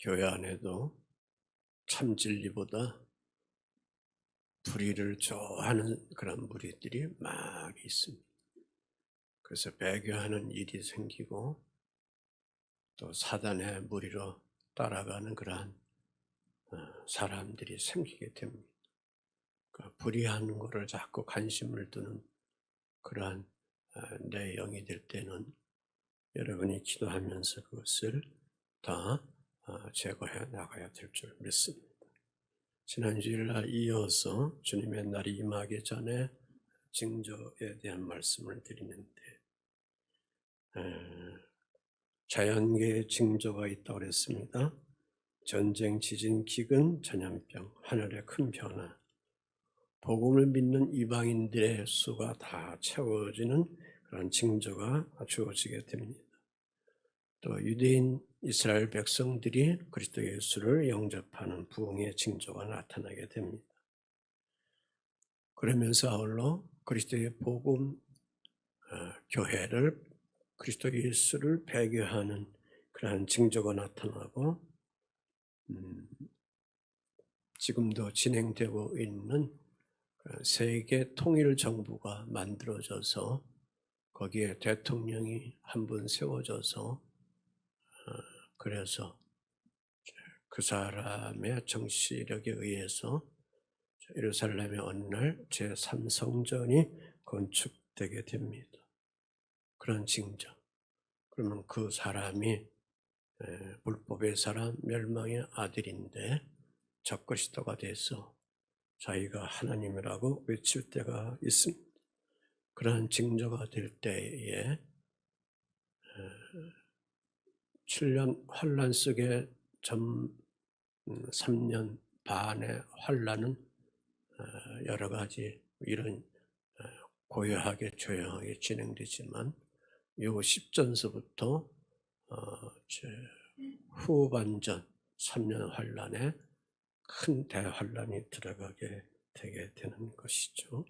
교회 안에도 참 진리보다 불의를 좋아하는 그런 무리들이 많이 있습니다. 그래서 배교하는 일이 생기고 또 사단의 무리로 따라가는 그러한 사람들이 생기게 됩니다. 그 불의한 것을 자꾸 관심을 두는 그러한 내용이 될 때는 여러분이 기도하면서 그것을 다 제거해 나가야 될 줄 믿습니다. 지난 주일날 이어서 주님의 날이 임하기 전에 징조에 대한 말씀을 드리는데 자연계의 징조가 있다고 그랬습니다. 전쟁, 지진, 기근, 전염병, 하늘의 큰 변화, 복음을 믿는 이방인들의 수가 다 채워지는 그런 징조가 주어지게 됩니다. 또 유대인 이스라엘 백성들이 그리스도 예수를 영접하는 부흥의 징조가 나타나게 됩니다. 그러면서 아울러 그리스도의 복음 교회를 그리스도 예수를 배교하는 그러한 징조가 나타나고 지금도 진행되고 있는 세계 통일 정부가 만들어져서 거기에 대통령이 한 분 세워져서 그래서 그 사람의 정치력에 의해서 예루살렘의 어느 날 제3성전이 건축되게 됩니다. 그런 징조. 그러면 그 사람이 불법의 사람, 멸망의 아들인데 적그리스도가 돼서 자기가 하나님이라고 외칠 때가 있습니다. 그러한 징조가 될 때에 7년 환란 속에 3년 반의 환란은 여러 가지 이런 고요하게 조용하게 진행되지만 요 10전서부터 후반전 3년 환란에 큰 대환란이 들어가게 되게 되는 것이죠.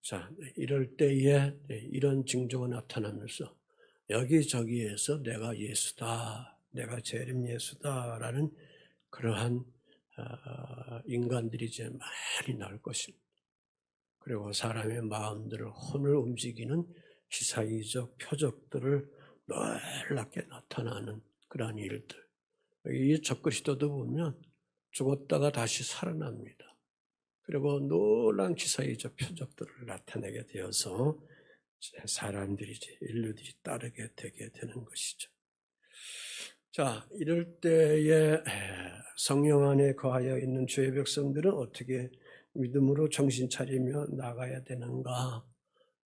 자, 이럴 때에 이런 징조가 나타나면서 여기저기에서 내가 예수다, 내가 재림 예수다라는 그러한 인간들이 이제 많이 나올 것입니다. 그리고 사람의 마음들을 혼을 움직이는 기사의적 표적들을 놀랍게 나타나는 그러한 일들. 이 적그리스도도 보면 죽었다가 다시 살아납니다. 그리고 놀라운 기사의적 표적들을 나타내게 되어서 사람들이 인류들이 따르게 되게 되는 것이죠. 자, 이럴 때에 성령 안에 거하여 있는 주의 백성들은 어떻게 믿음으로 정신 차리며 나가야 되는가?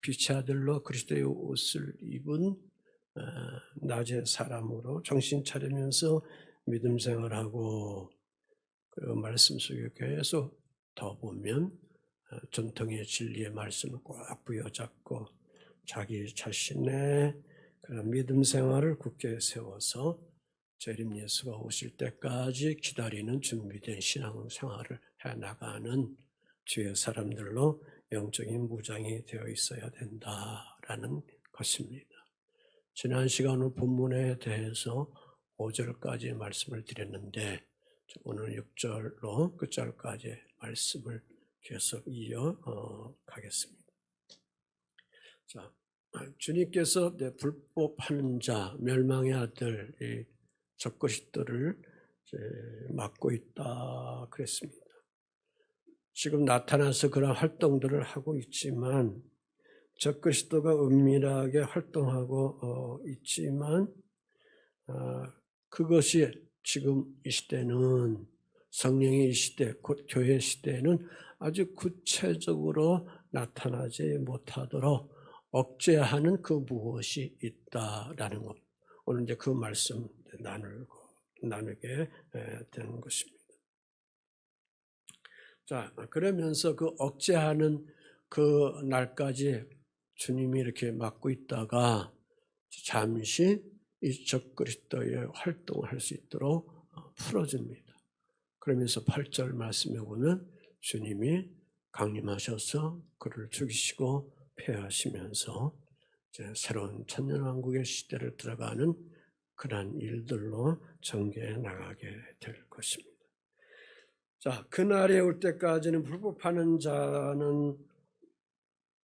빛의 아들로 그리스도의 옷을 입은 낮의 사람으로 정신 차리면서 믿음 생활하고 그 말씀 속에 계속 더 보면 전통의 진리의 말씀을 꼭 부여잡고 자기 자신의 그런 믿음 생활을 굳게 세워서 재림 예수가 오실 때까지 기다리는 준비된 신앙 생활을 해나가는 주의 사람들로 영적인 무장이 되어 있어야 된다라는 것입니다. 지난 시간은 본문에 대해서 5절까지 말씀을 드렸는데 오늘 6절로 끝절까지 말씀을 계속 이어가겠습니다. 자, 주님께서 불법하는 자, 멸망의 아들, 이 적그리스도를 막고 있다 그랬습니다. 지금 나타나서 그런 활동들을 하고 있지만 적그리스도가 은밀하게 활동하고 있지만 그것이 지금 이 시대는 성령의 이 시대, 곧 교회 시대에는 아주 구체적으로 나타나지 못하도록 억제하는 그 무엇이 있다라는 것. 오늘 이제 그 말씀 나누게 되는 것입니다. 자, 그러면서 그 억제하는 그 날까지 주님이 이렇게 막고 있다가 잠시 이 적그리스도의 활동을 할 수 있도록 풀어줍니다. 그러면서 8절 말씀에 보면 주님이 강림하셔서 그를 죽이시고 폐하시면서 이제 새로운 천년왕국의 시대를 들어가는 그러한 일들로 전개해 나가게 될 것입니다. 자, 그날에 올 때까지는 불법하는 자는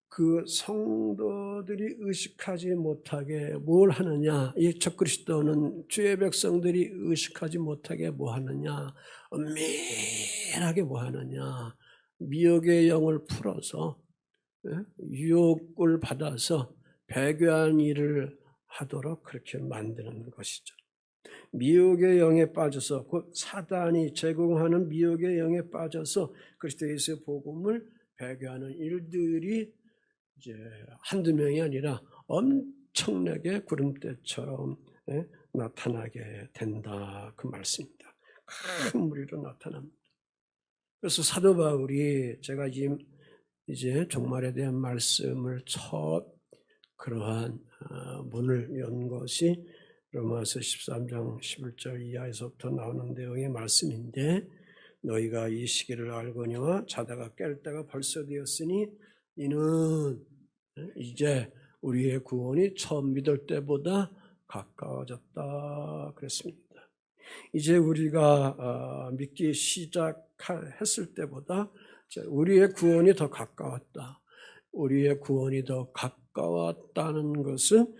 그 성도들이 의식하지 못하게 뭘 하느냐? 이 적그리스도는 주의 백성들이 의식하지 못하게 뭐 하느냐? 은밀하게 뭐 하느냐? 미혹의 영을 풀어서 유혹을 받아서 배교한 일을 하도록 그렇게 만드는 것이죠. 미혹의 영에 빠져서 곧 사단이 제공하는 미혹의 영에 빠져서 그리스도 예수의 복음을 배교하는 일들이 이제 한두 명이 아니라 엄청나게 구름대처럼 나타나게 된다 그 말씀입니다. 큰 무리로 나타납니다. 그래서 사도 바울이 제가 이제 종말에 대한 말씀을 첫 그러한 문을 연 것이 로마서 13장 11절 이하에서부터 나오는 내용의 말씀인데 너희가 이 시기를 알거니와 자다가 깰 때가 벌써 되었으니 이는 이제 우리의 구원이 처음 믿을 때보다 가까워졌다 그랬습니다. 이제 우리가 믿기 시작했을 때보다 우리의 구원이 더 가까웠다. 우리의 구원이 더 가까웠다는 것은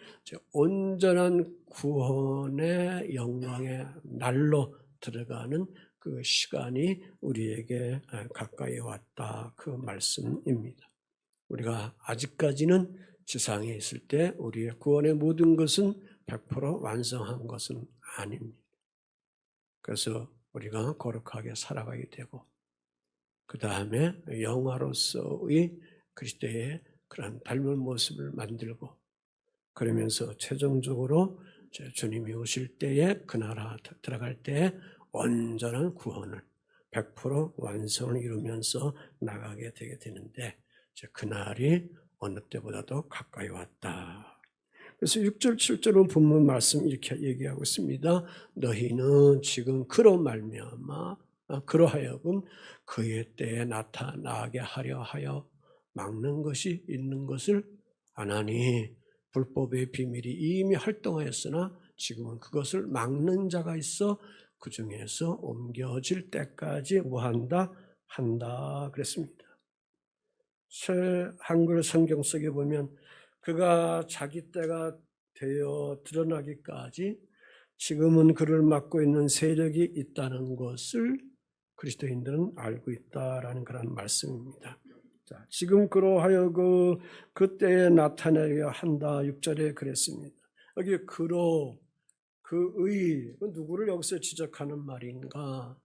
온전한 구원의 영광의 날로 들어가는 그 시간이 우리에게 가까이 왔다 그 말씀입니다. 우리가 아직까지는 지상에 있을 때 우리의 구원의 모든 것은 100% 완성한 것은 아닙니다. 그래서 우리가 거룩하게 살아가게 되고 그 다음에 영화로서의 그리스도의 그런 닮은 모습을 만들고 그러면서 최종적으로 주님이 오실 때에 그 나라 들어갈 때에 온전한 구원을 100% 완성을 이루면서 나가게 되게 되는데 그날이 어느 때보다도 가까이 왔다. 그래서 6절 7절은 본문 말씀 이렇게 얘기하고 있습니다. 너희는 지금 그로 말미암아 그러하여금 그의 때에 나타나게 하려 하여 막는 것이 있는 것을 안 하니 불법의 비밀이 이미 활동하였으나 지금은 그것을 막는 자가 있어 그 중에서 옮겨질 때까지 뭐한다? 한다 그랬습니다. 새 한글 성경 속에 보면 그가 자기 때가 되어 드러나기까지 지금은 그를 막고 있는 세력이 있다는 것을 그리스도인들은 알고 있다라는 그런 말씀입니다. 자, 지금 그러하여 그때에 나타나게 한다 6절에 그랬습니다. 여기 그로 그의 누구를 여기서 지적하는 말인가?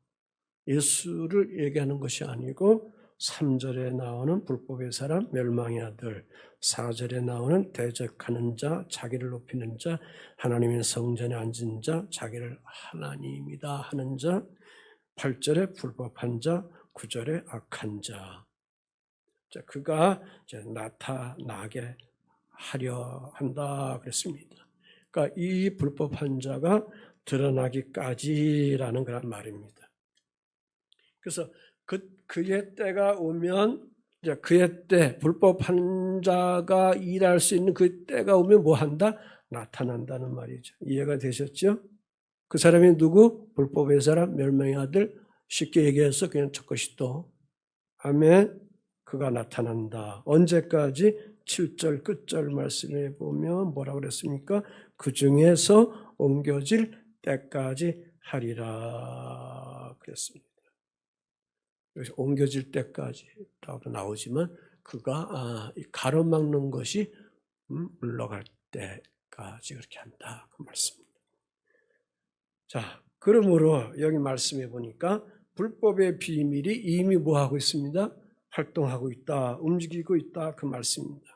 예수를 얘기하는 것이 아니고 3절에 나오는 불법의 사람 멸망의 아들 4절에 나오는 대적하는 자 자기를 높이는 자 하나님의 성전에 앉은 자 자기를 하나님이다 하는 자 8절에 불법한 자 9절에 악한 자 그가 이제 나타나게 하려 한다 그랬습니다. 그러니까 이 불법한 자가 드러나기까지라는 그런 말입니다. 그래서 그의 때가 오면 이제 그의 때 불법한 자가 일할 수 있는 그 때가 오면 뭐 한다? 나타난다는 말이죠. 이해가 되셨죠? 그 사람이 누구? 불법의 사람, 멸망의 아들. 쉽게 얘기해서 그냥 적그리스도. 아멘. 그가 나타난다. 언제까지? 7절 끝절 말씀에 보면 뭐라고 그랬습니까? 그 중에서 옮겨질 때까지 하리라 그랬습니다. 여기서 옮겨질 때까지라고 나오지만 그가 가로막는 것이 물러갈 때까지 그렇게 한다 그 말씀입니다. 자, 그러므로 여기 말씀해 보니까 불법의 비밀이 이미 뭐하고 있습니다? 활동하고 있다, 움직이고 있다 그 말씀입니다.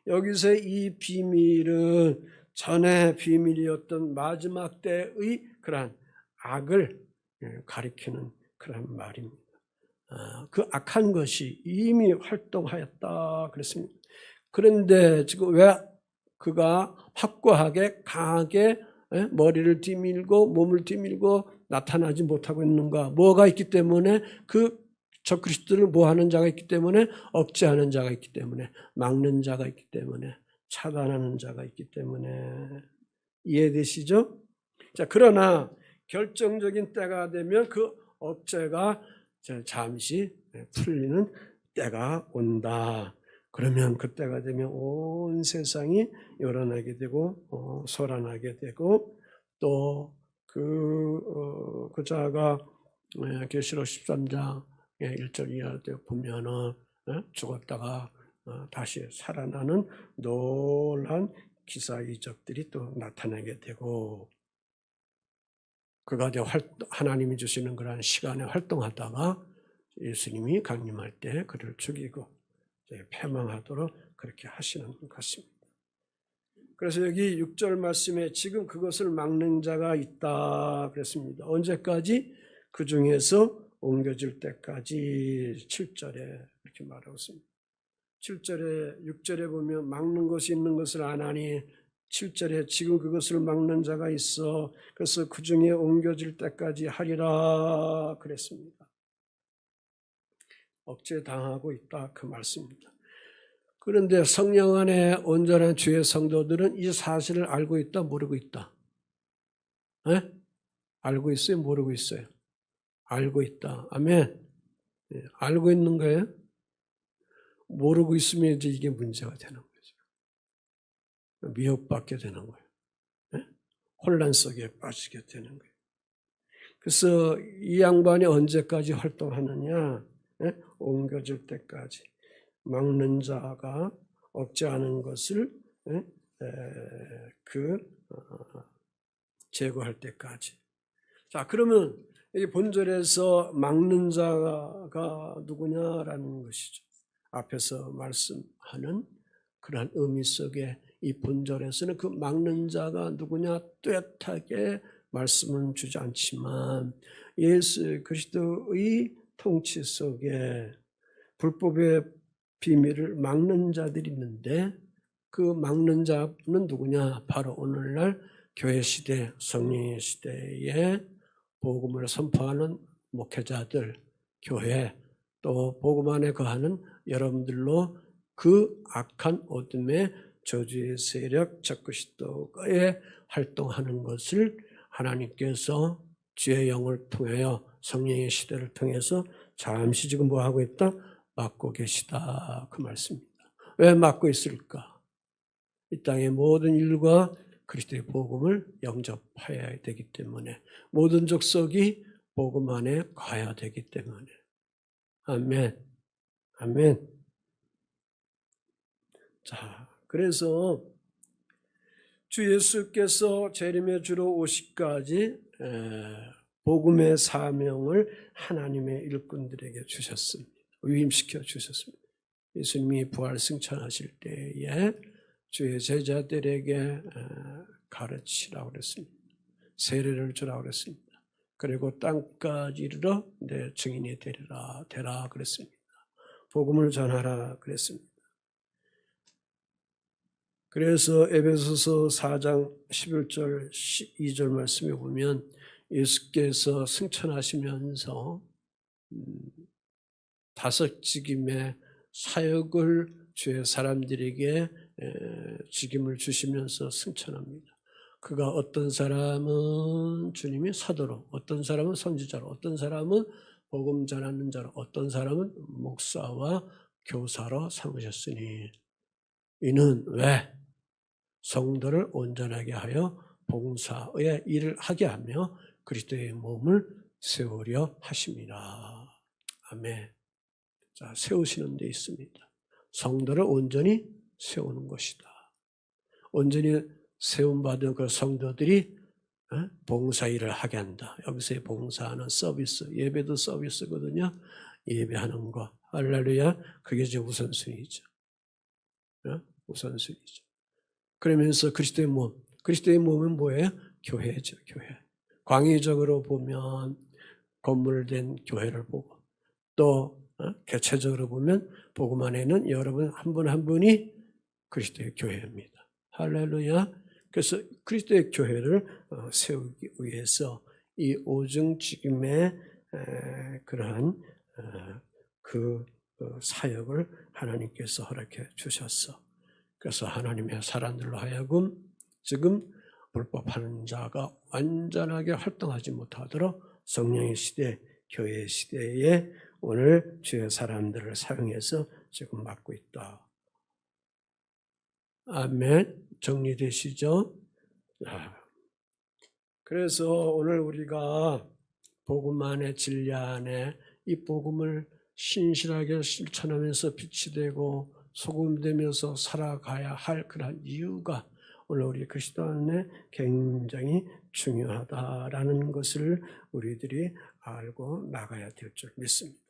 여기서 이 비밀은 전에 비밀이었던 마지막 때의 그러한 악을 가리키는 그런 말입니다. 그 악한 것이 이미 활동하였다 그랬습니다. 그런데 지금 왜 그가 확고하게 강하게 머리를 뒤밀고 몸을 뒤밀고 나타나지 못하고 있는가? 뭐가 있기 때문에 그 적그리스도를 뭐하는 자가 있기 때문에 억제하는 자가 있기 때문에 막는 자가 있기 때문에 차단하는 자가 있기 때문에 이해되시죠? 자, 그러나 결정적인 때가 되면 그 억제가 잠시 풀리는 때가 온다. 그러면 그때가 되면 온 세상이 요란하게 되고 소란하게 되고 또 그 자가 계시록 13장 1절 이하를 보면은 죽었다가 다시 살아나는 놀란 기사 이적들이 또 나타나게 되고 그가 하나님이 주시는 그런 시간에 활동하다가 예수님이 강림할 때 그를 죽이고 패망하도록 그렇게 하시는 것입니다. 그래서 여기 6절 말씀에 지금 그것을 막는 자가 있다 그랬습니다. 언제까지? 그 중에서 옮겨질 때까지 7절에 이렇게 말하고 있습니다. 7절에 6절에 보면 막는 것이 있는 것을 아나니 7절에 지금 그것을 막는 자가 있어 그래서 그 중에 옮겨질 때까지 하리라 그랬습니다. 억제당하고 있다 그 말씀입니다. 그런데 성령 안에 온전한 주의 성도들은 이 사실을 알고 있다 모르고 있다? 에? 알고 있어요 모르고 있어요? 알고 있다. 아멘. 알고 있는 거예요? 모르고 있으면 이제 이게 문제가 되는 거죠. 미혹받게 되는 거예요. 혼란 속에 빠지게 되는 거예요. 그래서 이 양반이 언제까지 활동하느냐? 옮겨질 때까지. 막는 자가 억제하는 것을 제거할 때까지. 자, 그러면 이 본절에서 막는 자가 누구냐라는 것이죠. 앞에서 말씀하는 그러한 의미 속에 이 본절에서는 그 막는 자가 누구냐 뚜렷하게 말씀은 주지 않지만 예수 그리스도의 통치 속에 불법의 비밀을 막는 자들이 있는데 그 막는 자는 누구냐? 바로 오늘날 교회 시대, 성령의 시대에 복음을 선포하는 목회자들, 교회, 또 복음 안에 거하는 여러분들로 그 악한 어둠의 저주의 세력, 적그리스도에 활동하는 것을 하나님께서 주의 영을 통하여 성령의 시대를 통해서 잠시 지금 뭐 하고 있다? 막고 계시다 그 말씀입니다. 왜 막고 있을까? 이 땅의 모든 일과 그리스도의 복음을 영접해야 되기 때문에 모든 족속이 복음 안에 가야 되기 때문에 아멘 아멘. 자, 그래서 주 예수께서 재림의 주로 오시기까지 복음의 사명을 하나님의 일꾼들에게 주셨습니다. 위임시켜 주셨습니다. 예수님이 부활 승천하실 때에 주의 제자들에게 가르치라고 그랬습니다. 세례를 주라고 그랬습니다. 그리고 땅까지 이르러 내 증인이 되라 그랬습니다. 복음을 전하라 그랬습니다. 그래서 에베소서 4장 11절 12절 말씀에 보면 예수께서 승천하시면서 5직임의 사역을 주의 사람들에게 직임을 주시면서 승천합니다. 그가 어떤 사람은 주님이 사도로, 어떤 사람은 선지자로, 어떤 사람은 복음 전하는 자로, 어떤 사람은 목사와 교사로 삼으셨으니 이는 왜? 성도를 온전하게 하여 봉사의 일을 하게 하며 그리스도의 몸을 세우려 하심이라. 아멘. 자, 세우시는 데 있습니다. 성도를 온전히 세우는 것이다. 온전히 세움받은 그 성도들이 봉사 일을 하게 한다. 여기서의 봉사는 서비스, 예배도 서비스거든요. 예배하는 거. 할렐루야. 그게 이제 우선순위죠. 우선순위죠. 그러면서 그리스도의 몸, 그리스도의 몸은 뭐예요? 교회죠, 교회. 광의적으로 보면 건물된 교회를 보고 또 개체적으로 보면 복음 안에는 여러분 한 분 한 분이 그리스도의 교회입니다. 할렐루야. 그래서 그리스도의 교회를 세우기 위해서 이 오중직임의 그러한 그 사역을 하나님께서 허락해 주셨어. 그래서 하나님의 사람들로 하여금 지금 불법하는 자가 완전하게 활동하지 못하도록 성령의 시대, 교회의 시대에 오늘 주의 사람들을 사용해서 지금 맡고 있다. 아멘. 정리되시죠? 그래서 오늘 우리가 복음 안에 진리 안에 이 복음을 신실하게 실천하면서 빛이 되고 소금 되면서 살아가야 할 그런 이유가 오늘 우리 그리스도 안에 굉장히 중요하다라는 것을 우리들이 알고 나가야 될 줄 믿습니다.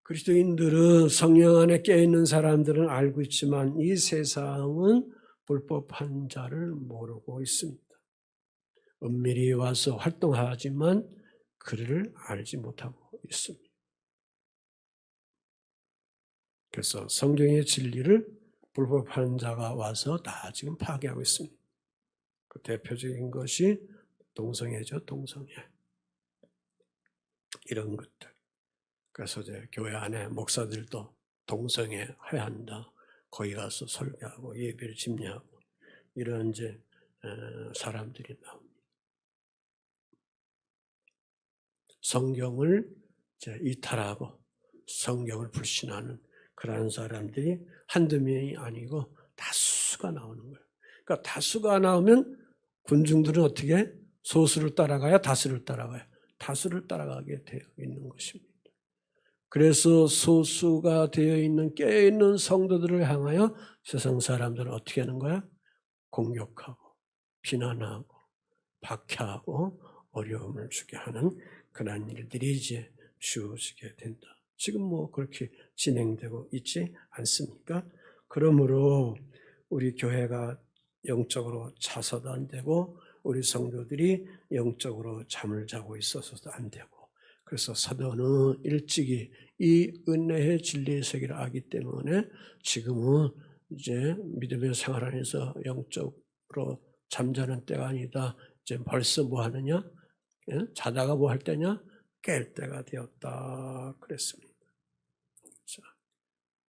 그리스도인들은 성령 안에 깨어있는 사람들은 알고 있지만 이 세상은 불법한 자를 모르고 있습니다. 은밀히 와서 활동하지만 그를 알지 못하고 있습니다. 그래서 성경의 진리를 불법한 자가 와서 다 지금 파괴하고 있습니다. 그 대표적인 것이 동성애죠, 동성애. 이런 것들. 그래서 이제 교회 안에 목사들도 동성애 해야 한다. 거기 가서 설교하고 예배를 집례하고 이런 이제 사람들이 나옵니다. 성경을 이제 이탈하고 성경을 불신하는 그런 사람들이 한두 명이 아니고 다수가 나오는 거예요. 그러니까 다수가 나오면 군중들은 어떻게 소수를 따라가야 다수를 따라가야 다수를 따라가게 되어 있는 것입니다. 그래서 소수가 되어 있는 깨어있는 성도들을 향하여 세상 사람들은 어떻게 하는 거야? 공격하고 비난하고 박해하고 어려움을 주게 하는 그런 일들이 이제 주어지게 된다. 지금 뭐 그렇게 진행되고 있지 않습니까? 그러므로 우리 교회가 영적으로 자서도 안 되고 우리 성도들이 영적으로 잠을 자고 있어서도 안 되고 그래서 사도는 일찍이 이 은혜의 진리의 세계를 알기 때문에 지금은 이제 믿음의 생활 안에서 영적으로 잠자는 때가 아니다. 이제 벌써 뭐 하느냐? 자다가 뭐 할 때냐? 깰 때가 되었다. 그랬습니다. 자,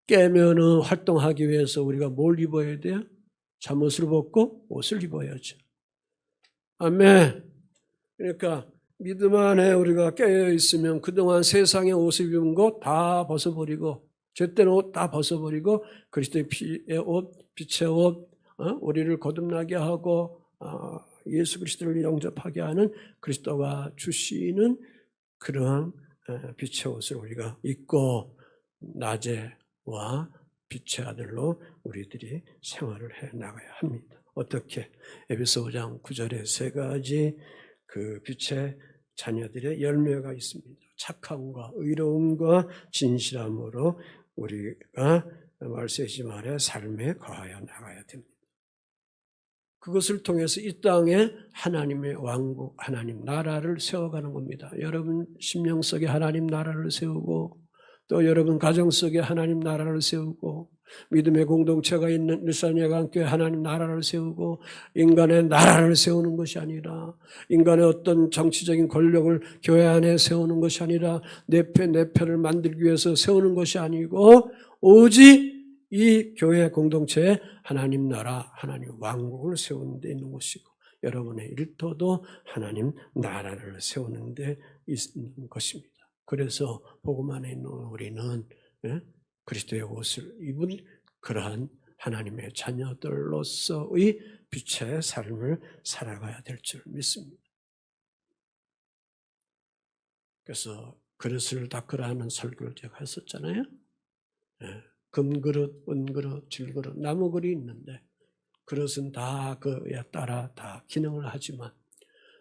깨면은 활동하기 위해서 우리가 뭘 입어야 돼요? 잠옷을 벗고 옷을 입어야죠. 아멘. 그러니까 믿음 안에 우리가 깨어 있으면 그동안 세상에 옷을 입은 것 다 벗어버리고 죄된 옷 다 벗어버리고 그리스도의 피의 옷, 빛의 옷, 우리를 거듭나게 하고 예수 그리스도를 영접하게 하는 그리스도가 주시는 그러한 빛의 옷을 우리가 입고 낮에와 빛의 아들로 우리들이 생활을 해 나가야 합니다. 어떻게? 에베소 5장 9절에 세 가지 그 빛의 자녀들의 열매가 있습니다. 착함과 의로움과 진실함으로 우리가 말세지 말의 삶에 거하여 나가야 됩니다. 그것을 통해서 이 땅에 하나님의 왕국, 하나님 나라를 세워가는 겁니다. 여러분 심령 속에 하나님 나라를 세우고 또 여러분 가정 속에 하나님 나라를 세우고 믿음의 공동체가 있는 일산예강교회 하나님 나라를 세우고 인간의 나라를 세우는 것이 아니라 인간의 어떤 정치적인 권력을 교회 안에 세우는 것이 아니라 내 편을 만들기 위해서 세우는 것이 아니고 오직 이 교회 공동체에 하나님 나라, 하나님 왕국을 세우는 데 있는 것이고 여러분의 일터도 하나님 나라를 세우는 데 있는 것입니다. 그래서 복음 안에 있는 우리는 그리스도의 옷을 입은 그러한 하나님의 자녀들로서의 빛의 삶을 살아가야 될 줄 믿습니다. 그래서 그릇을 닦으라 하는 설교를 제가 했었잖아요. 금그릇, 은그릇, 질그릇, 나무그릇이 있는데 그릇은 다 그에 따라 다 기능을 하지만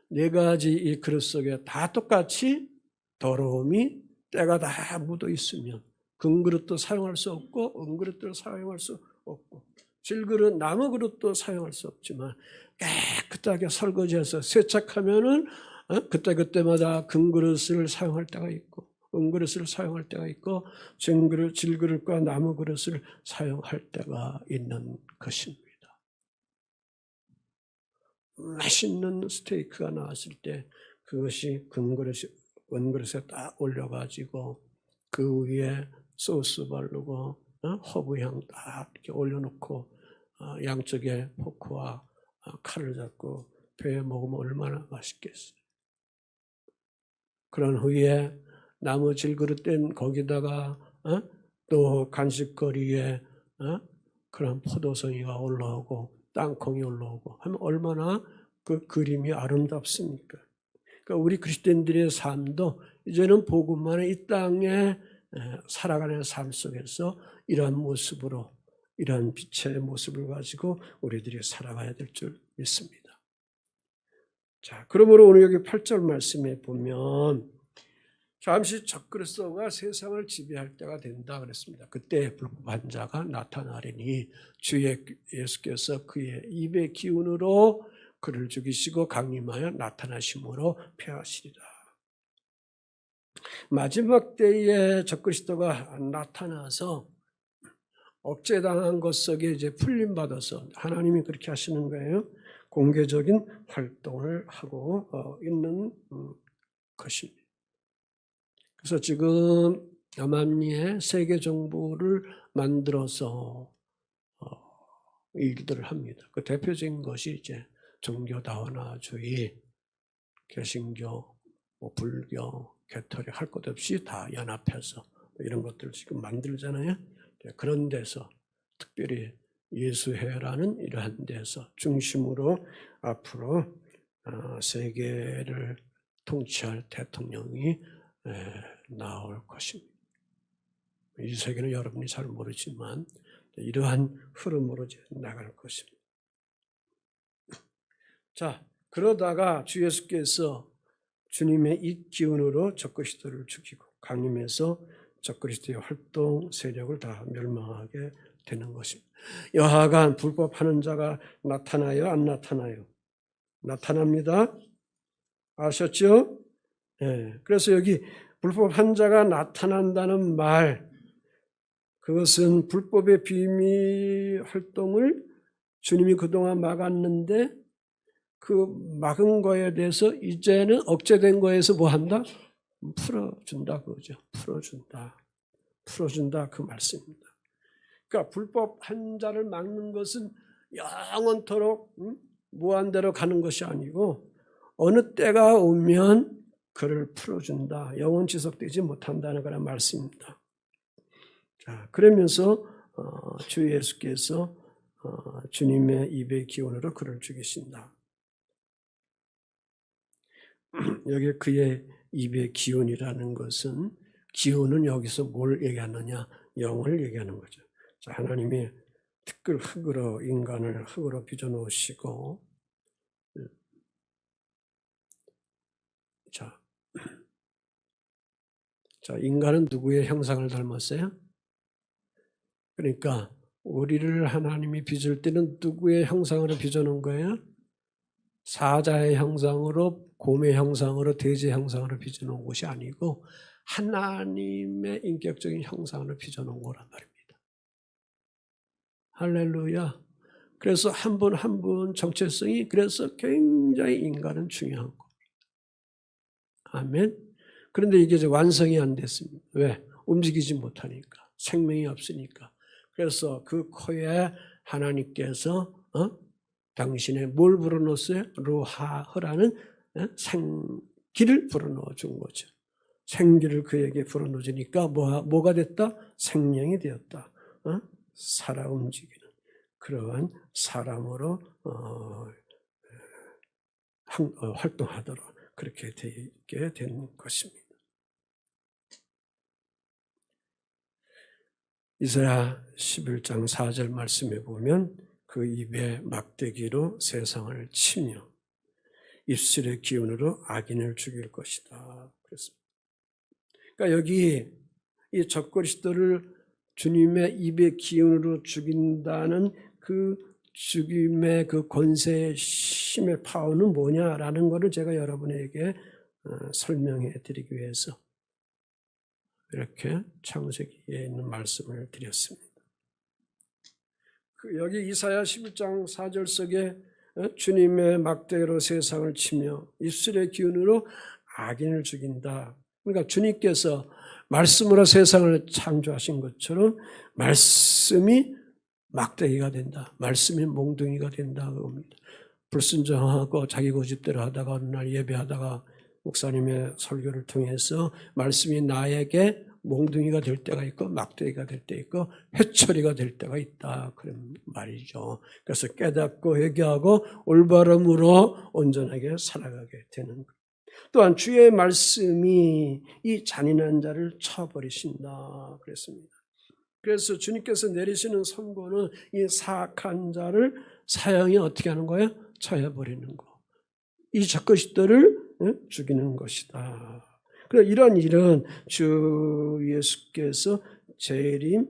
네 가지 이 그릇 속에 다 똑같이 더러움이 때가 다 묻어 있으면 금그릇도 사용할 수 없고 은그릇도 사용할 수 없고 질그릇, 나무그릇도 사용할 수 없지만 깨끗하게 설거지해서 세척하면은 그때마다 금그릇을 사용할 때가 있고 은그릇을 사용할 때가 있고 정그릇, 질그릇과 나무그릇을 사용할 때가 있는 것입니다. 맛있는 스테이크가 나왔을 때 그것이 금그릇이 은그릇에 딱 올려가지고 그 위에 소스 바르고 허브향 딱 이렇게 올려놓고 양쪽에 포크와 칼을 잡고 배 먹으면 얼마나 맛있겠어요. 그런 후에 나무 질그릇 된 거기다가 또 간식거리에 그런 포도송이가 올라오고 땅콩이 올라오고 하면 얼마나 그 그림이 아름답습니까? 그러니까 우리 그리스도인들의 삶도 이제는 복음만의 이 땅에 살아가는 삶 속에서 이러한 모습으로, 이러한 빛의 모습을 가지고 우리들이 살아가야 될 줄 믿습니다. 자, 그러므로 오늘 여기 8절 말씀에 보면 잠시 적그리스도가 세상을 지배할 때가 된다 그랬습니다. 그때 불법한 자가 나타나리니 주 예수께서 그의 입의 기운으로 그를 죽이시고 강림하여 나타나심으로 패하시리라. 마지막 때에 적그리스도가 나타나서 억제당한 것 속에 이제 풀림받아서 하나님이 그렇게 하시는 거예요. 공개적인 활동을 하고 있는 것입니다. 그래서 지금 암암리에 세계 정부를 만들어서 일들을 합니다. 그 대표적인 것이 이제 종교 다원화주의, 개신교, 불교, 개토릭 할 것 없이 다 연합해서 이런 것들을 지금 만들잖아요. 그런 데서 특별히 예수회라는 이러한 데서 중심으로 앞으로 세계를 통치할 대통령이 나올 것입니다. 이 세계는 여러분이 잘 모르지만 이러한 흐름으로 나갈 것입니다. 자, 그러다가 주 예수께서 주님의 이 기운으로 적그리스도를 죽이고 강림해서 적그리스도의 활동 세력을 다 멸망하게 되는 것입니다. 여하간 불법하는 자가 나타나요? 안 나타나요? 나타납니다. 아셨죠? 네. 그래서 여기 불법한 자가 나타난다는 말, 그것은 불법의 비밀 활동을 주님이 그동안 막았는데 그 막은 거에 대해서 이제는 억제된 거에서 뭐 한다? 풀어준다 그거죠. 풀어준다 그 말씀입니다. 그러니까 불법한 자를 막는 것은 영원토록 무한대로 가는 것이 아니고 어느 때가 오면 그를 풀어준다. 영원 지속되지 못한다는 그런 말씀입니다. 자, 그러면서 주 예수께서 주님의 입의 기운으로 그를 죽이신다. 여기 그의 입의 기운이라는 것은 기운은 여기서 뭘 얘기하느냐? 영을 얘기하는 거죠. 자, 하나님이 특별 흙으로 인간을 흙으로 빚어 놓으시고 자, 인간은 누구의 형상을 닮았어요? 그러니까 우리를 하나님이 빚을 때는 누구의 형상으로 빚어 놓은 거예요? 사자의 형상으로, 곰의 형상으로, 돼지의 형상으로 빚어 놓은 것이 아니고 하나님의 인격적인 형상으로 빚어 놓은 거란 말입니다. 할렐루야. 그래서 한 분 한 분 정체성이 그래서 굉장히 인간은 중요한 겁니다. 아멘. 그런데 이게 이제 완성이 안 됐습니다. 왜? 움직이지 못하니까. 생명이 없으니까. 그래서 그 코에 하나님께서 당신의 뭘 불어넣었어요? 루하흐라는 생기를 불어넣어 준 거죠. 생기를 그에게 불어넣어 주니까 뭐가 됐다? 생명이 되었다. 살아 움직이는 그러한 사람으로 활동하도록 그렇게 되게 된 것입니다. 이사야 11장 4절 말씀에 보면 그 입에 막대기로 세상을 치며 입술의 기운으로 악인을 죽일 것이다. 그랬습니다. 그러니까 여기 이 적그리스도를 주님의 입의 기운으로 죽인다는 그 죽임의 그 권세의 힘의 파워는 뭐냐라는 것을 제가 여러분에게 설명해 드리기 위해서 이렇게 창세기에 있는 말씀을 드렸습니다. 여기 이사야 11장 4절 속에 주님의 막대기로 세상을 치며 입술의 기운으로 악인을 죽인다. 그러니까 주님께서 말씀으로 세상을 창조하신 것처럼 말씀이 막대기가 된다. 말씀이 몽둥이가 된다. 그겁니다. 불순종하고 자기 고집대로 하다가 어느 날 예배하다가 목사님의 설교를 통해서 말씀이 나에게 몽둥이가 될 때가 있고 막대기가 될 때 있고 회초리가 될 때가 있다. 그런 말이죠. 그래서 깨닫고 회개하고 올바름으로 온전하게 살아가게 되는 것. 또한 주의 말씀이 이 잔인한 자를 쳐버리신다 그랬습니다. 그래서 주님께서 내리시는 선고는 이 사악한 자를 사형이 어떻게 하는 거예요? 쳐버리는 거. 이 적그리스도를 죽이는 것이다. 그래서 이런 일은 주 예수께서 재림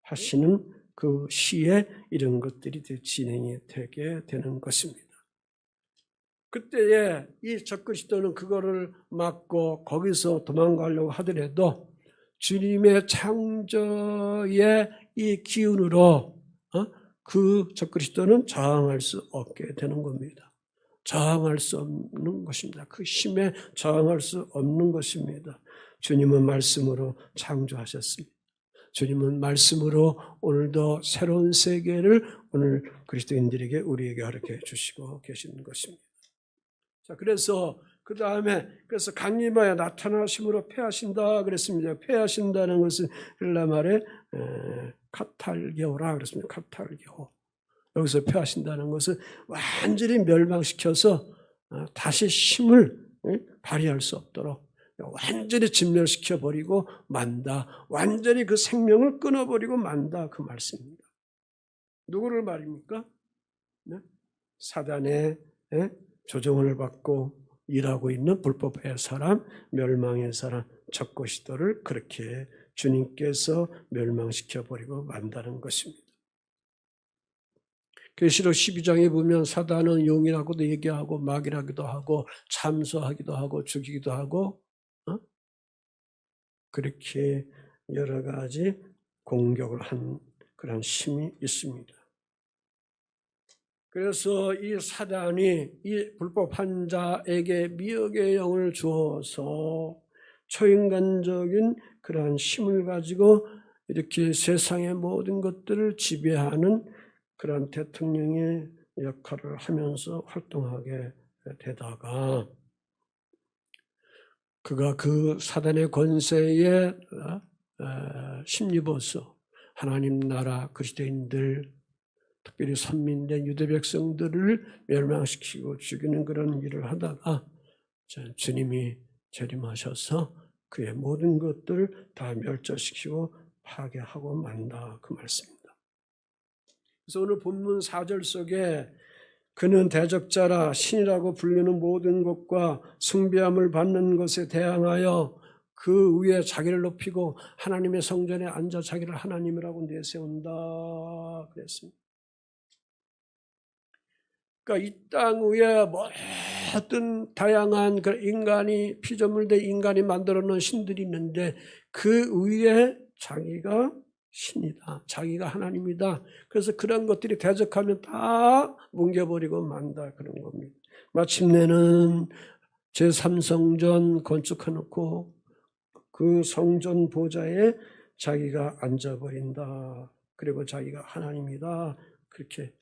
하시는 그 시에 이런 것들이 진행이 되게 되는 것입니다. 그때에 이 적그리스도는 그거를 막고 거기서 도망가려고 하더라도 주님의 창조의 이 기운으로 그 적그리스도는 저항할 수 없게 되는 겁니다. 저항할 수 없는 것입니다. 그 힘에 저항할 수 없는 것입니다. 주님은 말씀으로 창조하셨습니다. 주님은 말씀으로 오늘도 새로운 세계를 오늘 그리스도인들에게 우리에게 허락해 주시고 계시는 것입니다. 자, 그래서 그 다음에 그래서 강림하여 나타나심으로 패하신다 그랬습니다. 패하신다는 것은 헬라 말에 카탈게오라 그랬습니다. 카탈게오. 여기서 패하신다는 것은 완전히 멸망시켜서 다시 힘을 발휘할 수 없도록 완전히 진멸시켜버리고 만다. 완전히 그 생명을 끊어버리고 만다. 그 말씀입니다. 누구를 말입니까? 사단의 조종을 받고 일하고 있는 불법의 사람, 멸망의 사람, 적그리스도를 그렇게 주님께서 멸망시켜버리고 만다는 것입니다. 계시록 12장에 보면 사단은 용이라고도 얘기하고 마귀라기도 하고 참소하기도 하고 죽이기도 하고 그렇게 여러 가지 공격을 한 그런 힘이 있습니다. 그래서 이 사단이 이 불법한 자에게 미혹의 영을 주어서 초인간적인 그러한 힘을 가지고 이렇게 세상의 모든 것들을 지배하는 그런 대통령의 역할을 하면서 활동하게 되다가 그가 그 사단의 권세에 힘입어서 하나님 나라 그리스도인들 특별히 선민된 유대 백성들을 멸망시키고 죽이는 그런 일을 하다가 주님이 재림하셔서 그의 모든 것들을 다 멸절시키고 파괴하고 만다 그 말씀입니다. 그래서 오늘 본문 4절 속에 그는 대적자라 신이라고 불리는 모든 것과 숭배함을 받는 것에 대항하여 그 위에 자기를 높이고 하나님의 성전에 앉아 자기를 하나님이라고 내세운다 그랬습니다. 그러니까 이 땅 위에 모든 다양한 인간이 피조물된 인간이 만들어 놓은 신들이 있는데 그 위에 자기가 신이다. 자기가 하나님이다. 그래서 그런 것들이 대적하면 다 뭉개버리고 만다 그런 겁니다. 마침내는 제3성전 건축해놓고 그 성전 보좌에 자기가 앉아버린다. 그리고 자기가 하나님이다. 그렇게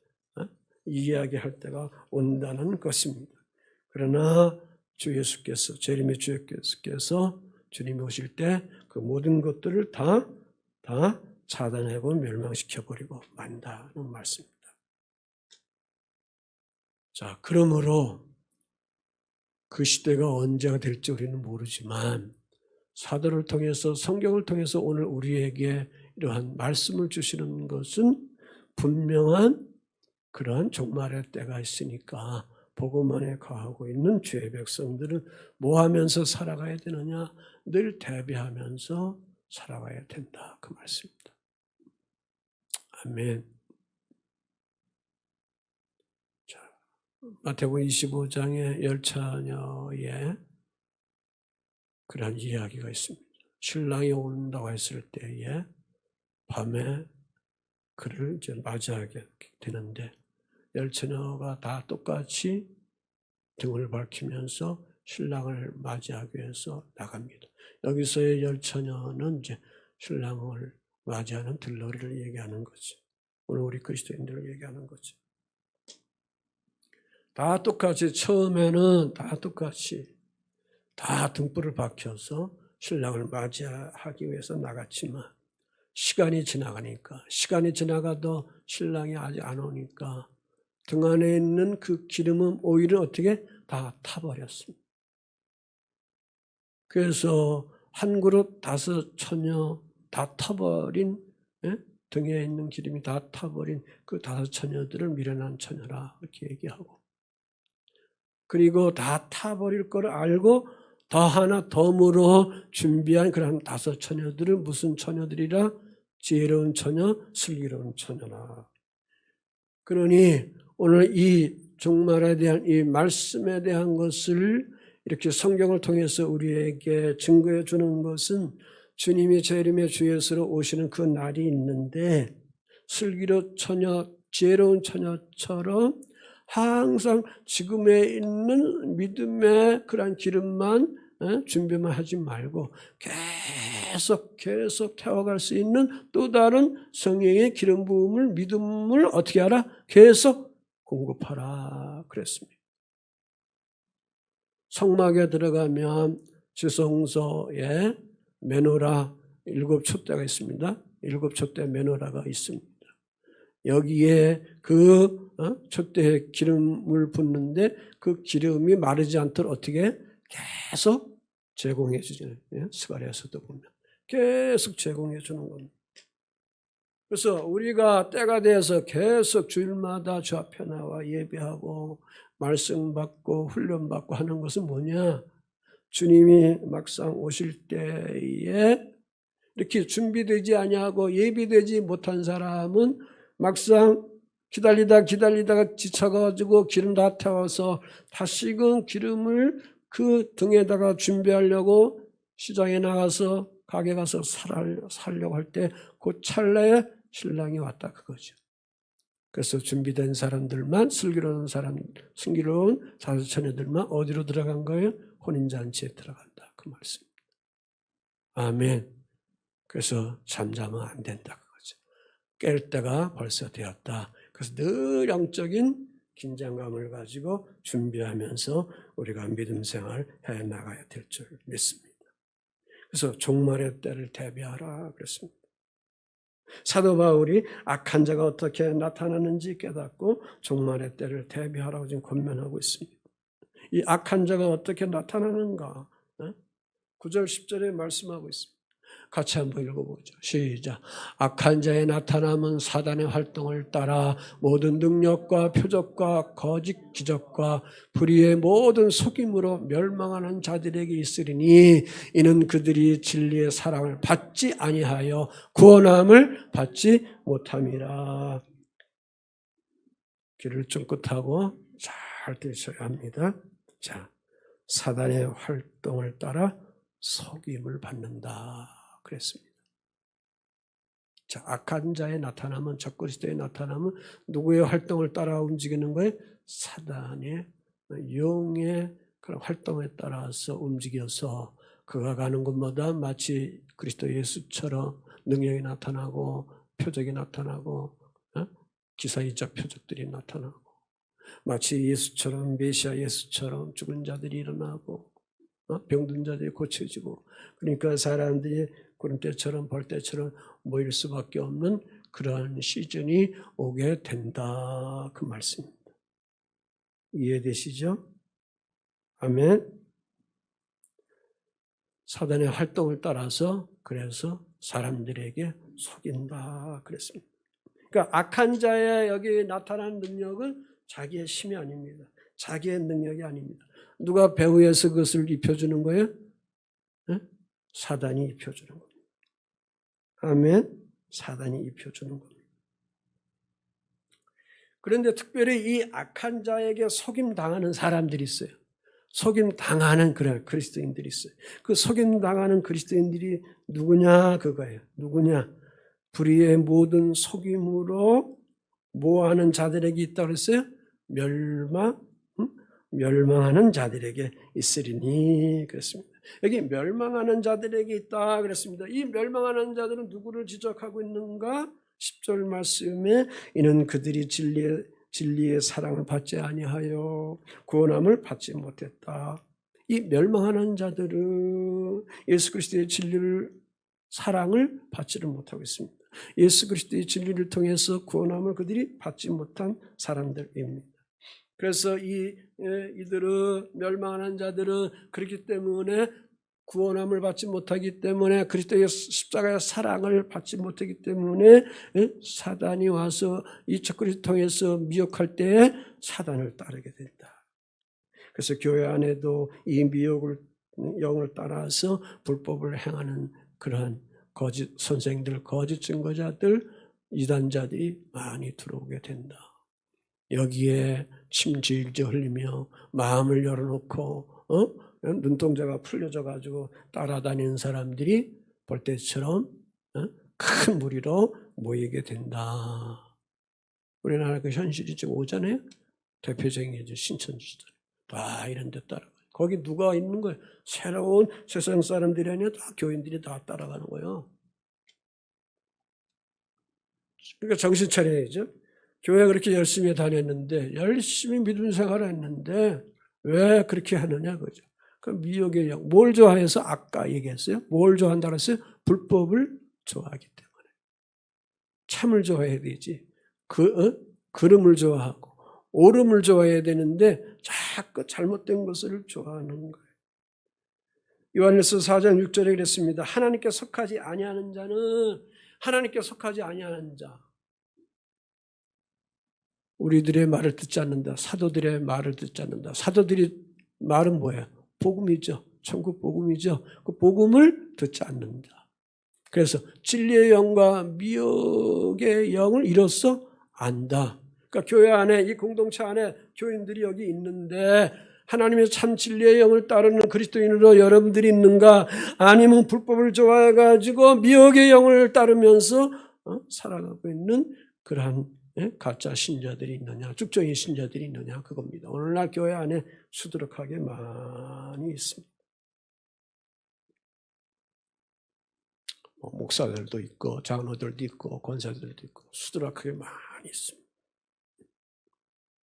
이야기할 때가 온다는 것입니다. 그러나 주 예수께서 재림의 주 예수께서 주님이 오실 때 그 모든 것들을 다 차단하고 멸망시켜버리고 만다는 말씀입니다. 자, 그러므로 그 시대가 언제가 될지 우리는 모르지만 사도를 통해서 성경을 통해서 오늘 우리에게 이러한 말씀을 주시는 것은 분명한 그러한 종말의 때가 있으니까 복음 안에 거하고 있는 주의 백성들은 뭐 하면서 살아가야 되느냐? 늘 대비하면서 살아가야 된다. 그 말씀입니다. 아멘. 자, 마태복음 25장의 열처녀의 그런 이야기가 있습니다. 신랑이 온다고 했을 때에 밤에 그를 이제 맞이하게 되는데 열처녀가 다 똑같이 등을 밝히면서 신랑을 맞이하기 위해서 나갑니다. 여기서의 열처녀는 이제 신랑을 맞이하는 들러리를 얘기하는 거지. 오늘 우리 그리스도인들을 얘기하는 거지. 다 똑같이 처음에는 다 똑같이 다 등불을 밝혀서 신랑을 맞이하기 위해서 나갔지만 시간이 지나가도 신랑이 아직 안 오니까 등 안에 있는 그 기름은 오히려 어떻게 다 타버렸습니다. 그래서 한 그룹 5 처녀 다 타버린, 등에 있는 기름이 다 타버린 그 5 처녀들을 미련한 처녀라 이렇게 얘기하고, 그리고 다 타버릴 걸 알고 더 하나 덤으로 준비한 그런 5 처녀들은 무슨 처녀들이라? 지혜로운 처녀, 슬기로운 처녀라. 그러니 오늘 이 종말에 대한 이 말씀에 대한 것을 이렇게 성경을 통해서 우리에게 증거해 주는 것은 주님이 제 이름의 주 예수로 오시는 그 날이 있는데, 슬기로운 처녀, 지혜로운 처녀처럼 항상 지금에 있는 믿음의 그런 기름만 준비만 하지 말고 계속 태워갈 수 있는 또 다른 성령의 기름 부음을, 믿음을 어떻게 하라? 계속 공급하라 그랬습니다. 성막에 들어가면 지성소에 메노라 7 촛대가 있습니다. 7 촛대 메노라가 있습니다. 여기에 그 촛대에 기름을 붓는데 그 기름이 마르지 않도록 어떻게 계속 제공해 주잖아요. 스가랴서도 보면 계속 제공해 주는 겁니다. 그래서 우리가 때가 돼서 계속 주일마다 주 앞에 나와 예배하고 말씀 받고 훈련 받고 하는 것은 뭐냐? 주님이 막상 오실 때에 이렇게 준비되지 아니하고 예비되지 못한 사람은 막상 기다리다가 지쳐가지고 기름 다 태워서 다시금 기름을 그 등에다가 준비하려고 시장에 나가서 가게 가서 살려고 할 때 그 찰나에 신랑이 왔다 그거죠. 그래서 준비된 사람들만, 슬기로운 5 처녀들만 어디로 들어간 거예요? 혼인잔치에 들어간다 그 말씀입니다. 아멘. 그래서 잠자면 안 된다 그거죠. 깰 때가 벌써 되었다. 그래서 늘 영적인 긴장감을 가지고 준비하면서 우리가 믿음 생활 해 나가야 될 줄 믿습니다. 그래서 종말의 때를 대비하라 그랬습니다. 사도 바울이 악한 자가 어떻게 나타나는지 깨닫고 종말의 때를 대비하라고 지금 권면하고 있습니다. 이 악한 자가 어떻게 나타나는가? 9절 10절에 말씀하고 있습니다. 같이 한번 읽어보죠. 시작. 악한 자의 나타남은 사단의 활동을 따라 모든 능력과 표적과 거짓 기적과 불의의 모든 속임으로 멸망하는 자들에게 있으리니 이는 그들이 진리의 사랑을 받지 아니하여 구원함을 받지 못함이라. 귀를 쫑긋하고 잘 들으셔야 합니다. 자, 사단의 활동을 따라 속임을 받는다 그랬습니다. 자, 악한 자의 나타남은, 적그리스도의 나타남은 누구의 활동을 따라 움직이는 거예요? 사단의 영의 그런 활동에 따라서 움직여서 그가 가는 곳마다 마치 그리스도 예수처럼 능력이 나타나고 표적이 나타나고 기사이적 표적들이 나타나고 마치 예수처럼, 메시아 예수처럼 죽은 자들이 일어나고 병든 자들이 고쳐지고, 그러니까 사람들이 구름 때처럼 벌 때처럼 모일 수밖에 없는 그러한 시즌이 오게 된다 그 말씀입니다. 이해되시죠? 아멘. 사단의 활동을 따라서 그래서 사람들에게 속인다 그랬습니다. 그러니까 악한 자의 여기 나타난 능력은 자기의 힘이 아닙니다. 자기의 능력이 아닙니다. 누가 배후에서 그것을 입혀주는 거예요? 사단이 입혀주는 겁니다. 아멘. 사단이 입혀주는 겁니다. 그런데 특별히 이 악한 자에게 속임당하는 사람들이 있어요. 속임당하는 그런 그리스도인들이 있어요. 그 속임당하는 그리스도인들이 누구냐 그거예요. 누구냐? 불의의 모든 속임으로 뭐하는 자들에게 있다고 그랬어요? 멸망하는 자들에게 있으리니 그랬습니다. 여기 멸망하는 자들에게 있다 그랬습니다. 이 멸망하는 자들은 누구를 지적하고 있는가? 10절 말씀에 이는 그들이 진리의 진리의 사랑을 받지 아니하여 구원함을 받지 못했다. 이 멸망하는 자들은 예수 그리스도의 진리를 사랑을 받지를 못하고 있습니다. 예수 그리스도의 진리를 통해서 구원함을 그들이 받지 못한 사람들입니다. 그래서 이들은 멸망하는 자들은 그렇기 때문에 구원함을 받지 못하기 때문에 그리스도의 십자가의 사랑을 받지 못하기 때문에 사단이 와서 이 첫그리스도를 통해서 미혹할 때에 사단을 따르게 된다. 그래서 교회 안에도 이 미혹을 영을 따라서 불법을 행하는 그러한 거짓 선생들, 거짓 증거자들, 이단자들이 많이 들어오게 된다. 여기에 침 질질 흘리며 마음을 열어놓고 눈동자가 풀려져 가지고 따라다니는 사람들이 볼 때처럼 큰 무리로 모이게 된다. 우리나라 그 현실이 지금 오잖아요. 대표적인 게 신천지들 다 이런 데 따라가요. 거기 누가 있는 거예요? 새로운 세상 사람들이 아니라 다 교인들이 다 따라가는 거예요. 그러니까 정신 차려야죠. 교회 그렇게 열심히 다녔는데 열심히 믿음 생활을 했는데 왜 그렇게 하느냐 그죠? 그 미혹의 영. 뭘 좋아해서 아까 얘기했어요? 뭘 좋아한다 그랬어요? 불법을 좋아하기 때문에. 참을 좋아해야 되지. 그름을 좋아하고 옳음을 좋아해야 되는데 자꾸 잘못된 것을 좋아하는 거예요. 요한일서 4장 6절에 그랬습니다. 하나님께 속하지 아니하는 자는 하나님께 속하지 아니하는 자. 우리들의 말을 듣지 않는다. 사도들의 말을 듣지 않는다. 사도들이 말은 뭐예요? 복음이죠. 천국 복음이죠. 그 복음을 듣지 않는다. 그래서 진리의 영과 미혹의 영을 이로써 안다. 그러니까 교회 안에 이 공동체 안에 교인들이 여기 있는데 하나님의 참 진리의 영을 따르는 그리스도인으로 여러분들이 있는가? 아니면 불법을 좋아해가지고 미혹의 영을 따르면서 살아가고 있는 그러한 가짜 신자들이 있느냐, 죽정의 신자들이 있느냐 그겁니다. 오늘날 교회 안에 수두룩하게 많이 있습니다. 목사들도 있고 장로들도 있고 권사들도 있고 수두룩하게 많이 있습니다.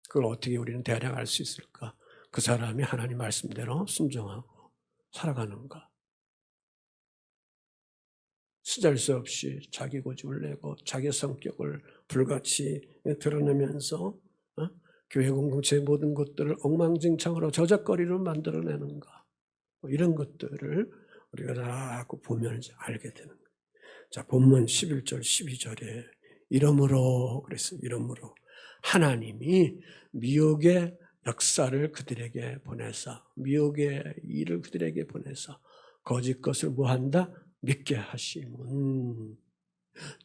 그걸 어떻게 우리는 대량할 수 있을까? 그 사람이 하나님 말씀대로 순종하고 살아가는가? 쓰잘수 없이 자기 고집을 내고 자기 성격을 불같이 드러내면서 교회 공동체의 모든 것들을 엉망진창으로 저작거리로 만들어내는가? 이런 것들을 우리가 자꾸 보면 알게 되는 거예요. 자, 본문 11절, 12절에 이러므로 그랬어요. 이러므로 하나님이 미혹의 역사를 그들에게 보내사 미혹의 일을 그들에게 보내사 거짓 것을 뭐한다? 믿게 하심은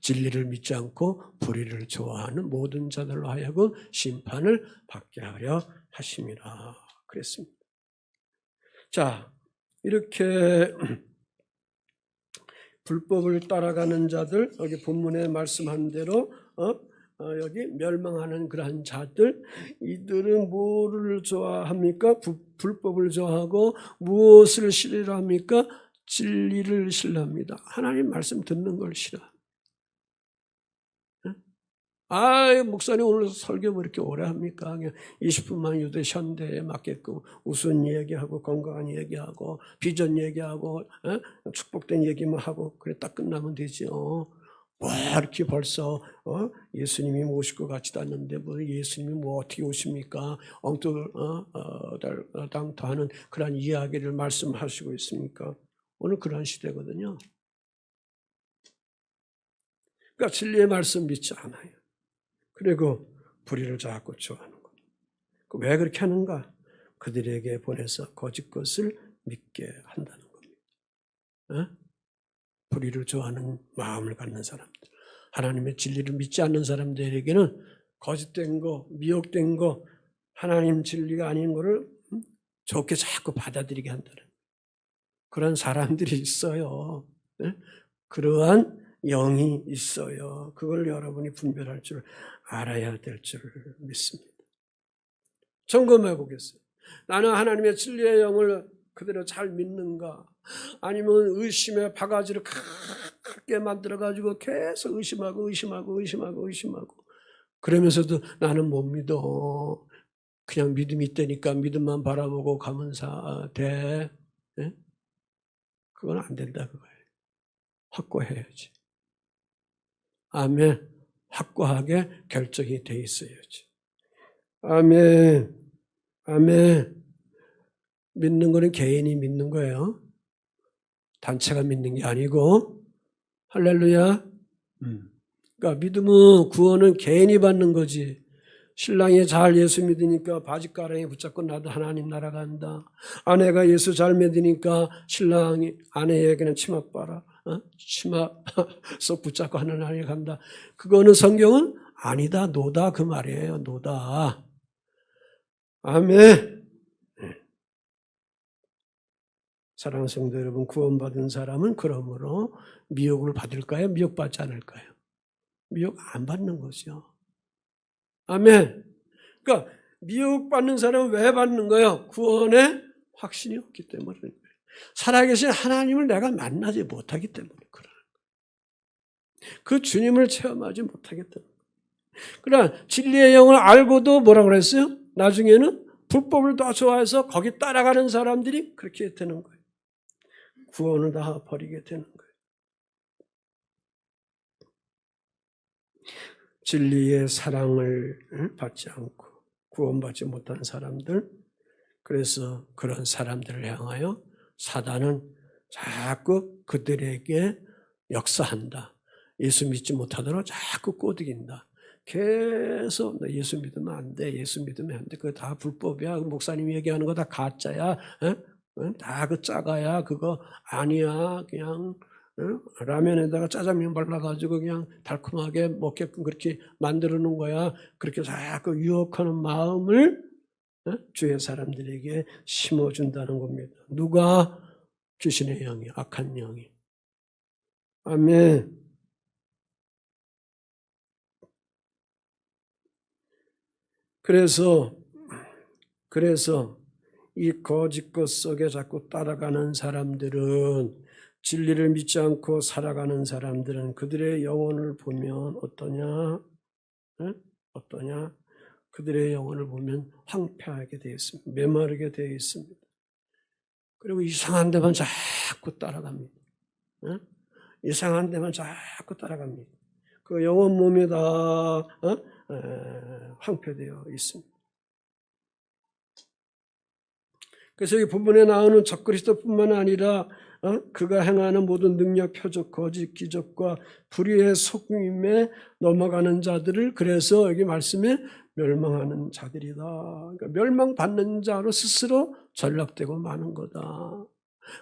진리를 믿지 않고 불의를 좋아하는 모든 자들로 하여금 심판을 받게 하려 하심이라 그랬습니다. 자, 이렇게 불법을 따라가는 자들, 여기 본문에 말씀한 대로 여기 멸망하는 그러한 자들, 이들은 뭐를 좋아합니까? 불법을 좋아하고 무엇을 싫어합니까? 진리를 싫어합니다. 하나님 말씀 듣는 걸 싫어합니다. 목사님 오늘 설교 뭐 이렇게 오래 합니까? 20분만 유대 현대에 맞게끔 우스운 얘기하고 건강한 얘기하고 비전 얘기하고 축복된 얘기만 하고 그래 딱 끝나면 되죠. 뭐 이렇게 벌써 예수님이 오실 것 같지도 않는데 뭐 예수님이 뭐 어떻게 오십니까? 엉뚱당토하는 그런 이야기를 말씀하시고 있습니까? 오늘 그런 시대거든요. 그러니까 진리의 말씀 믿지 않아요. 그리고 불의를 자꾸 좋아하는 겁니다. 왜 그렇게 하는가? 그들에게 보내서 거짓 것을 믿게 한다는 겁니다. 불의를 좋아하는 마음을 갖는 사람들, 하나님의 진리를 믿지 않는 사람들에게는 거짓된 거, 미혹된 거, 하나님 진리가 아닌 거를 좋게 자꾸 받아들이게 한다는 그런 사람들이 있어요. 그러한 영이 있어요. 그걸 여러분이 분별할 줄 알아야 될 줄 믿습니다. 점검해 보겠어요. 나는 하나님의 진리의 영을 그대로 잘 믿는가? 아니면 의심의 바가지를 크게 만들어가지고 계속 의심하고 그러면서도 나는 못 믿어. 그냥 믿음이 있다니까 믿음만 바라보고 가면 돼. 네? 그건 안 된다 그거예요. 확고해야지. 아멘. 확고하게 결정이 돼 있어야지. 아멘. 아멘. 믿는 거는 개인이 믿는 거예요. 단체가 믿는 게 아니고. 할렐루야. 그러니까 믿음은 구원은 개인이 받는 거지. 신랑이 잘 예수 믿으니까 바짓가랑이 붙잡고 나도 하나님 나라 간다. 아내가 예수 잘 믿으니까 신랑이 아내에게는 치마 빨아. 치마 쏙 붙잡고 하나님 간다. 그거는 성경은 아니다. 노다 그 말이에요. 노다. 아멘. 사랑하는 성도 여러분, 구원받은 사람은 그러므로 미혹을 받을까요? 미혹받지 않을까요? 미혹 안 받는 거죠. 아멘. 그러니까 미혹받는 사람은 왜 받는 거예요? 구원의 확신이 없기 때문에. 살아계신 하나님을 내가 만나지 못하기 때문에 그러는 거예요. 그 주님을 체험하지 못하기 때문에. 그러나 진리의 영을 알고도 뭐라고 그랬어요? 나중에는 불법을 더 좋아해서 거기 따라가는 사람들이 그렇게 되는 거예요. 구원을 다 버리게 되는 거예요. 진리의 사랑을 받지 않고 구원받지 못한 사람들, 그래서 그런 사람들을 향하여 사단은 자꾸 그들에게 역사한다. 예수 믿지 못하도록 자꾸 꼬드긴다. 계속 너 예수 믿으면 안 돼. 예수 믿으면 안 돼. 그거 다 불법이야. 목사님이 얘기하는 거 다 가짜야. 다 그 짜가야. 그거 아니야. 그냥 라면에다가 짜장면 발라가지고 그냥 달콤하게 먹게끔 그렇게 만들어 놓은 거야. 그렇게 자꾸 유혹하는 마음을 주의 사람들에게 심어준다는 겁니다. 누가? 귀신의 영이, 악한 영이. 아멘. 그래서 이 거짓 것 속에 자꾸 따라가는 사람들은, 진리를 믿지 않고 살아가는 사람들은 그들의 영혼을 보면 어떠냐? 어떠냐? 그들의 영혼을 보면 황폐하게 되어 있습니다. 메마르게 되어 있습니다. 그리고 이상한 데만 자꾸 따라갑니다. 이상한 데만 자꾸 따라갑니다. 그 영혼 몸이 다 황폐되어 있습니다. 그래서 이 부분에 나오는 적그리스도뿐만 아니라 그가 행하는 모든 능력, 표적, 거짓, 기적과 불의의 속임에 넘어가는 자들을, 그래서 여기 말씀에 멸망하는 자들이다. 그러니까 멸망받는 자로 스스로 전락되고 마는 거다.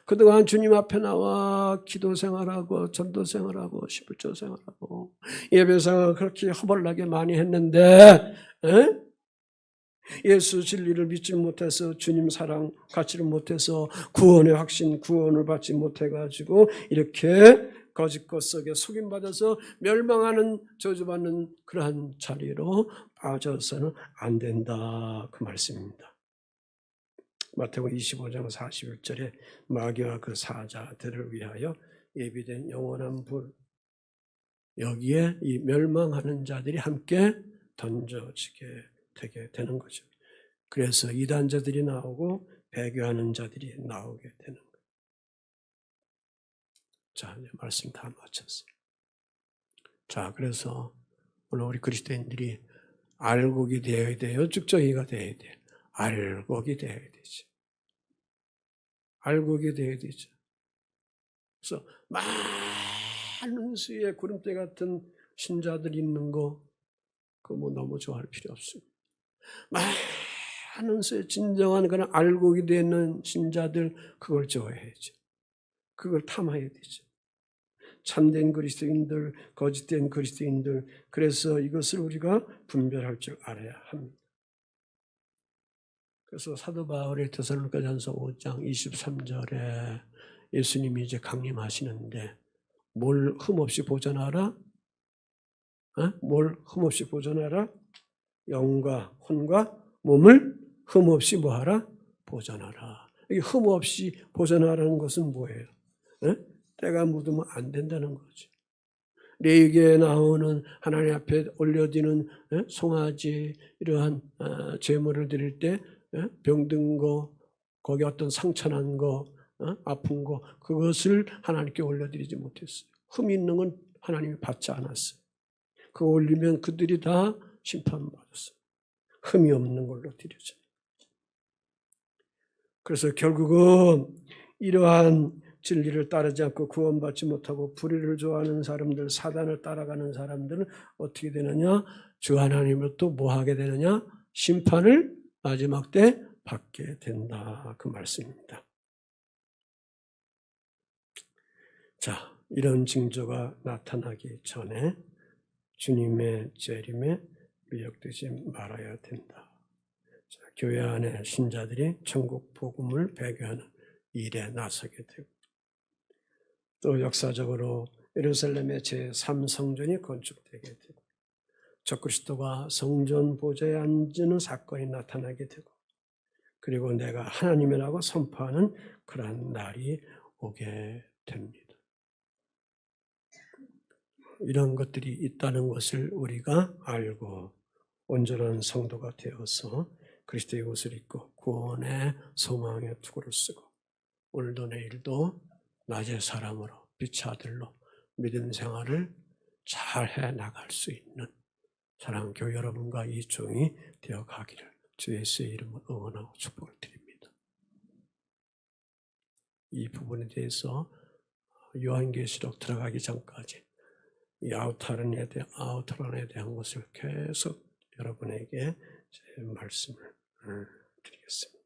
그동안 주님 앞에 나와 기도 생활하고 전도 생활하고 11조 생활하고 예배 생활을 그렇게 허벌나게 많이 했는데 예수 진리를 믿지 못해서, 주님 사랑 갖지를 못해서, 구원의 확신, 구원을 받지 못해가지고 이렇게 거짓 것 속에 속임받아서 멸망하는, 저주받는 그러한 자리로 빠져서는 안 된다, 그 말씀입니다. 마태복음 25장 41절에 마귀와 그 사자들을 위하여 예비된 영원한 불, 여기에 이 멸망하는 자들이 함께 던져지게 되게 되는 거죠. 그래서 이단자들이 나오고 배교하는 자들이 나오게 되는 거예요. 자, 이제 말씀 다 마쳤어요. 자, 그래서 오늘 우리 그리스도인들이 알곡이 되어야 돼요? 쭉정이가 되어야 돼요? 알곡이 되어야 되죠. 알곡이 되어야 되죠. 그래서 많은 수의 구름대 같은 신자들이 있는 거, 그거 뭐 너무 좋아할 필요 없습니다. 많은 수의 진정한 그런 알곡이 되는 신자들, 그걸 좋아해야죠. 그걸 탐해야 되죠. 참된 그리스도인들, 거짓된 그리스도인들, 그래서 이것을 우리가 분별할 줄 알아야 합니다. 그래서 사도 바울의 데살로니가전서 5장 23절에 예수님이 이제 강림하시는데 뭘 흠없이 보존하라? 뭘 흠없이 보존하라? 영과 혼과 몸을 흠없이 뭐하라? 보존하라. 이 흠없이 보존하라는 것은 뭐예요? 때가 묻으면 안 된다는 거지. 레위기에 나오는 하나님 앞에 올려지는 송아지 이러한 제물을 드릴 때 병든 거, 거기 어떤 상처난 거, 아픈 거 그것을 하나님께 올려드리지 못했어요. 흠 있는 건 하나님이 받지 않았어요. 그거 올리면 그들이 다 심판받았어요. 흠이 없는 걸로 드려져요. 그래서 결국은 이러한 진리를 따르지 않고 구원받지 못하고 불의를 좋아하는 사람들, 사단을 따라가는 사람들은 어떻게 되느냐? 주 하나님을 또 뭐 하게 되느냐? 심판을 마지막 때 받게 된다. 그 말씀입니다. 자, 이런 징조가 나타나기 전에 주님의 재림에 미혹되지 말아야 된다. 자, 교회 안에 신자들이 천국 복음을 배교하는 일에 나서게 되고 또 역사적으로 예루살렘의 제3성전이 건축되게 되고 적그리스도가 성전 보좌에 앉는 사건이 나타나게 되고 그리고 내가 하나님이라고 선포하는 그러한 날이 오게 됩니다. 이런 것들이 있다는 것을 우리가 알고 온전한 성도가 되어서 그리스도의 옷을 입고 구원의 소망의 투구를 쓰고 오늘도 내일도 낮의 사람으로 빛의 아들로 믿음 생활을 잘 해나갈 수 있는 사랑하는 교회 여러분과 이 종이 되어가기를 주 예수의 이름으로 응원하고 축복을 드립니다. 이 부분에 대해서 요한계시록 들어가기 전까지 이 아우터론에 대한 것을 계속 여러분에게 제 말씀을 드리겠습니다.